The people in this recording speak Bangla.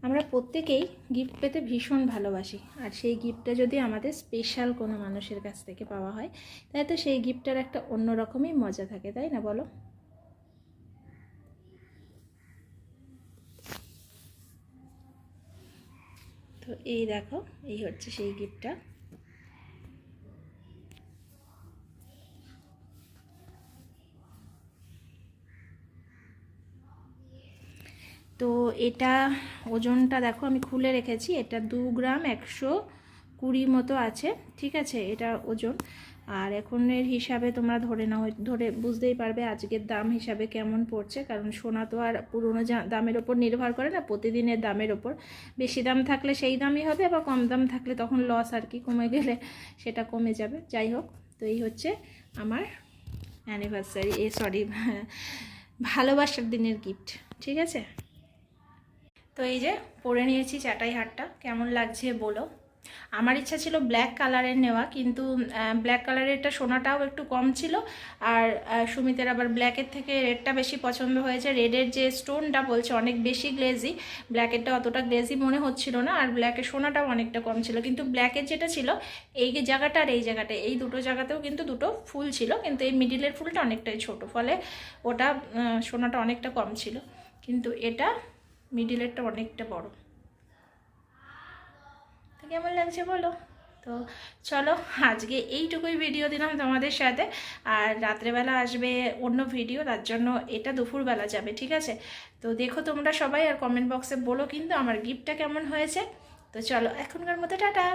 আমরা প্রত্যেকেই গিফট পেতে ভীষণ ভালোবাসি, আর সেই গিফটটা যদি আমাদের স্পেশাল কোনো মানুষের কাছ থেকে পাওয়া হয়, তাই তো সেই গিফটটার একটা অন্যরকমই মজা থাকে, তাই না বলো? তো এই দেখো, এই হচ্ছে সেই গিফটটা। তো এটা ওজনটা দেখো, আমি খুলে রেখেছি, এটা 2 গ্রাম 120 মতো আছে, ঠিক আছে এটা ওজন। আর এখনের হিসাবে তোমরা ধরে বুঝতেই পারবে আজকের দাম হিসাবে কেমন পড়ছে, কারণ সোনা তো আর পুরনো দামের ওপর নির্ভর করে না, প্রতিদিনের দামের ওপর। বেশি দাম থাকলে সেই দামই হবে, আবার কম দাম থাকলে তখন লস আর কি, কমে গেলে সেটা কমে যাবে। যাই হোক, তো এই হচ্ছে আমার অ্যানিভার্সারি, ভালোবাসার দিনের গিফট, ঠিক আছে। তো এই যে পরে নিয়েছি চাটাই হারটা, কেমন লাগছে বলো। আমার ইচ্ছা ছিল ব্ল্যাক কালারের নেওয়া, কিন্তু ব্ল্যাক কালারেরটা সোনাটাও একটু কম ছিল, আর সুমিতের আবার ব্ল্যাকের থেকে রেডটা বেশি পছন্দ হয়েছে। রেডের যে স্টোনটা বলছে অনেক বেশি গ্লেজি, ব্ল্যাকেরটা অতটা গ্লেজি মনে হচ্ছিল না, আর ব্ল্যাকের সোনাটাও অনেকটা কম ছিল। কিন্তু ব্ল্যাকের যেটা ছিল এই জায়গাটা আর এই জায়গাটা, এই দুটো জায়গাতেও কিন্তু দুটো ফুল ছিল, কিন্তু এই মিডিলের ফুলটা অনেকটাই ছোট, ফলে ওটা সোনাটা অনেকটা কম ছিল, কিন্তু এটা মিডিলেরটা অনেকটা বড়। তো কেমন লাগছে বলো। তো চলো, আজকে এইটুকুই ভিডিও দিলাম তোমাদের সাথে, আর রাত্রেবেলা আসবে অন্য ভিডিও, তার জন্য এটা দুপুরবেলা যাবে, ঠিক আছে। তো দেখো তোমরা সবাই, আর কমেন্ট বক্সে বলো কিন্তু আমার গিফটটা কেমন হয়েছে। তো চলো, এখনকার মতো টাটা।